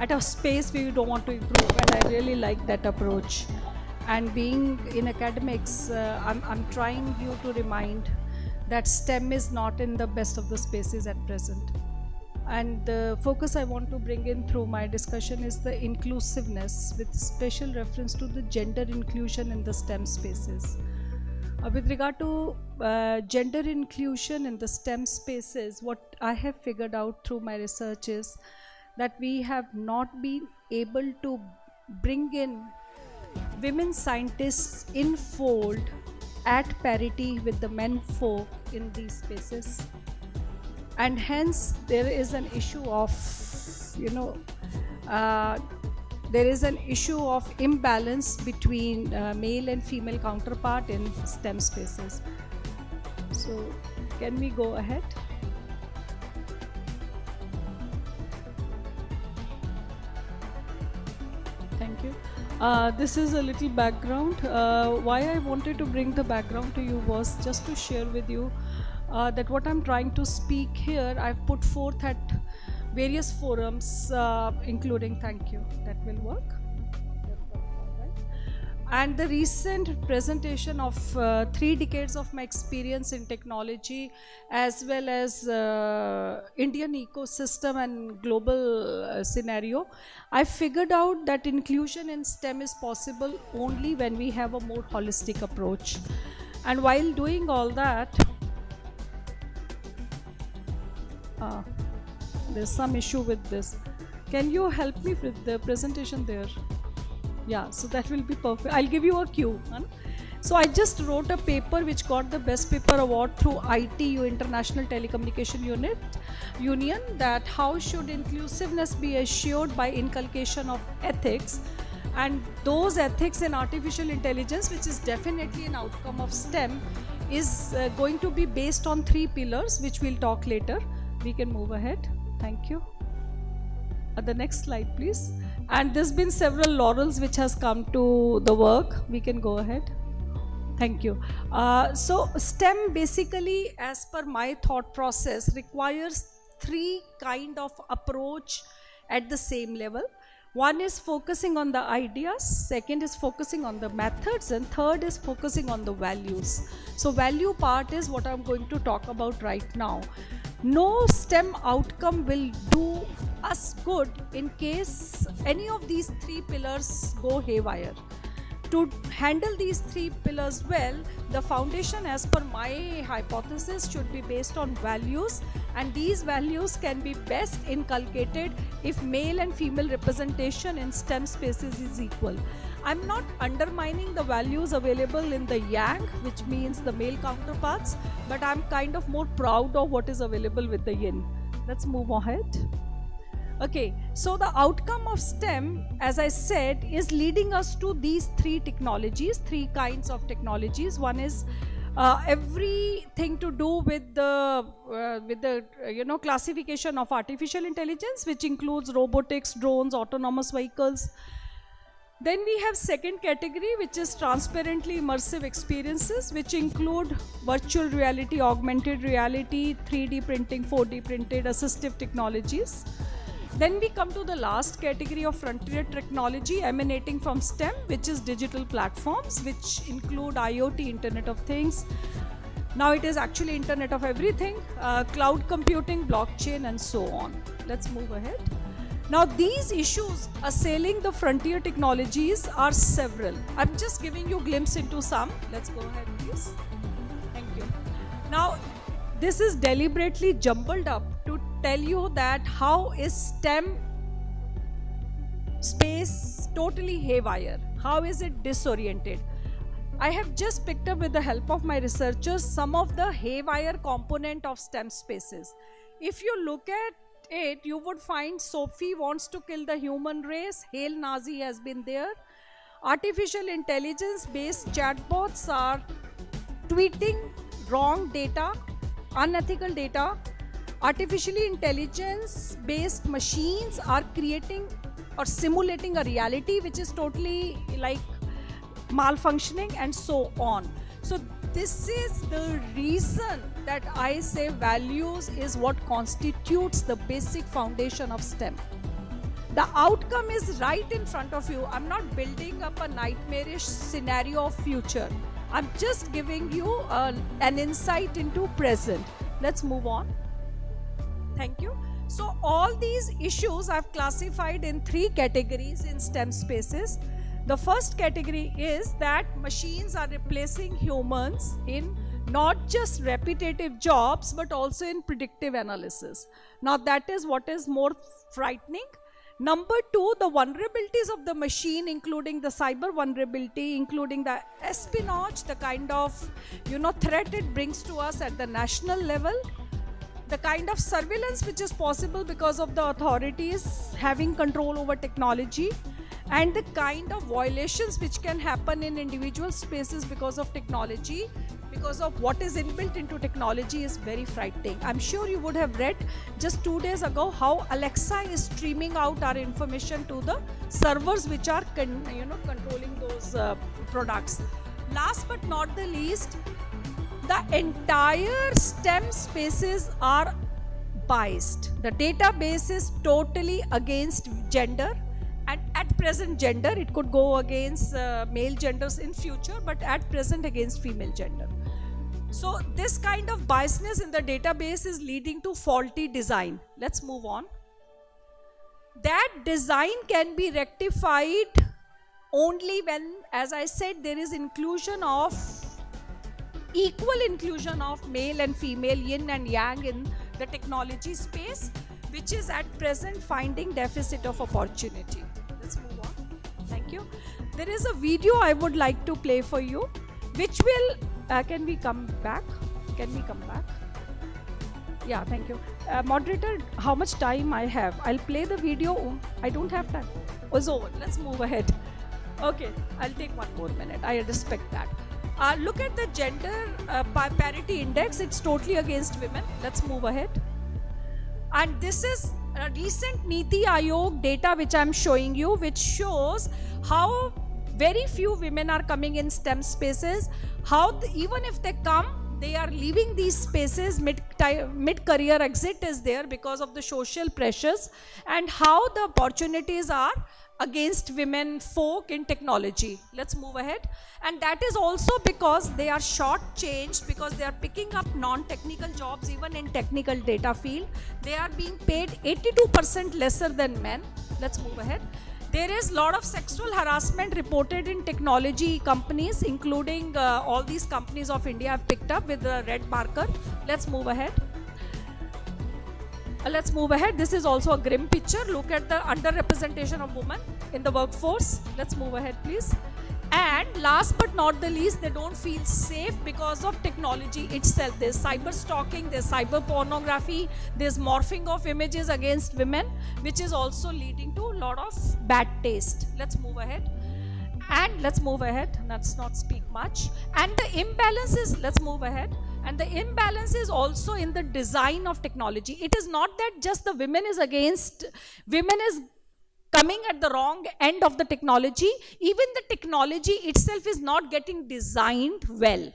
at a space where you don't want to improve, and I really like that approach. And being in academics, I'm trying you to remind that STEM is not in the best of the spaces at present. And the focus I want to bring in through my discussion is the inclusiveness, with special reference to the gender inclusion in the STEM spaces. With regard to gender inclusion in the STEM spaces, what I have figured out through my research is that we have not been able to bring in women scientists in fold at parity with the men folk in these spaces. And hence there is an issue of, there is an issue of imbalance between male and female counterpart in STEM spaces. So can we go ahead? Thank you. This is a little background. Why I wanted to bring the background to you was just to share with you that what I'm trying to speak here, I've put forth at various forums, including, thank you, that will work. And the recent presentation of 3 decades of my experience in technology, as well as Indian ecosystem and global scenario, I figured out that inclusion in STEM is possible only when we have a more holistic approach. And while doing all that, there's some issue with this. Can you help me with the presentation there? Yeah, so that will be perfect. I'll give you a cue. Huh? So I just wrote a paper which got the best paper award through ITU, International Telecommunication Union, that how should inclusiveness be assured by inculcation of ethics, and those ethics in artificial intelligence, which is definitely an outcome of STEM, is going to be based on 3 pillars, which we'll talk later. We can move ahead. Thank you. The next slide, please. And there's been several laurels which has come to the work. We can go ahead. Thank you. So STEM basically, as per my thought process, requires 3 kind of approach at the same level. One is focusing on the ideas, second is focusing on the methods, and third is focusing on the values. So value part is what I'm going to talk about right now. No STEM outcome will do us good in case any of these 3 pillars go haywire. To handle these 3 pillars well, the foundation, as per my hypothesis, should be based on values, and these values can be best inculcated if male and female representation in STEM spaces is equal. I'm not undermining the values available in the yang, which means the male counterparts, but I'm kind of more proud of what is available with the yin. Let's move ahead. Okay, so the outcome of STEM, as I said, is leading us to these 3 technologies, 3 kinds of technologies. One is everything to do with the classification of artificial intelligence, which includes robotics, drones, autonomous vehicles. Then we have second category, which is transparently immersive experiences, which include virtual reality, augmented reality, 3D printing, 4D printed, assistive technologies. Then we come to the last category of frontier technology emanating from STEM, which is digital platforms, which include IoT, Internet of Things. Now it is actually Internet of Everything, cloud computing, blockchain, and so on. Let's move ahead. Now these issues assailing the frontier technologies are several. I'm just giving you a glimpse into some. Let's go ahead, please. Thank you. Now this is deliberately jumbled up to tell you that how is STEM space totally haywire? How is it disoriented? I have just picked up, with the help of my researchers, some of the haywire component of STEM spaces. If you look at it, you would find Sophie wants to kill the human race. Hail Nazi has been there. Artificial intelligence based chatbots are tweeting wrong data, unethical data. Artificially intelligence based machines are creating or simulating a reality which is totally like malfunctioning, and so on. So this is the reason that I say values is what constitutes the basic foundation of STEM. The outcome is right in front of you. I'm not building up a nightmarish scenario of future. I'm just giving you an insight into present. Let's move on. Thank you. So all these issues I've classified in 3 categories in STEM spaces. The first category is that machines are replacing humans in not just repetitive jobs, but also in predictive analysis. Now that is what is more frightening. Number 2, the vulnerabilities of the machine, including the cyber vulnerability, including the espionage, the kind of threat it brings to us at the national level, the kind of surveillance which is possible because of the authorities having control over technology, and the kind of violations which can happen in individual spaces because of technology, because of what is inbuilt into technology, is very frightening. I'm sure you would have read just 2 days ago how Alexa is streaming out our information to the servers which are controlling those products. Last but not the least, the entire STEM spaces are biased. The database is totally against gender, and at present gender, it could go against male genders in future, but at present against female gender. So this kind of biasness in the database is leading to faulty design. Let's move on. That design can be rectified only when, as I said, there is equal inclusion of male and female, yin and yang in the technology space, which is at present finding deficit of opportunity. Let's move on. Thank you. There is a video I would like to play for you, which will, can we come back? Can we come back? Yeah, thank you. Moderator, how much time I have? I'll play the video. I don't have time. It's over. Let's move ahead. Okay, I'll take 1 more minute. I respect that. Look at the gender parity index. It's totally against women. Let's move ahead. And this is a recent Niti Aayog data which I'm showing you, which shows how very few women are coming in STEM spaces, how even if they come, they are leaving these spaces, mid-career exit is there because of the social pressures, and how the opportunities are against women folk in technology. Let's move ahead. And that is also because they are short-changed, because they are picking up non-technical jobs even in technical data field. They are being paid 82% lesser than men. Let's move ahead. There is a lot of sexual harassment reported in technology companies, including all these companies of India have picked up with the red marker. Let's move ahead. Let's move ahead. This is also a grim picture. Look at the underrepresentation of women in the workforce. Let's move ahead, please. And last but not the least, they don't feel safe because of technology itself. There's cyber stalking, there's cyber pornography, there's morphing of images against women, which is also leading to a lot of bad taste. Let's move ahead. And let's move ahead. Let's not speak much. And the imbalance is, let's move ahead. And the imbalance is also in the design of technology. It is not that just the women is against, women is coming at the wrong end of the technology. Even the technology itself is not getting designed well.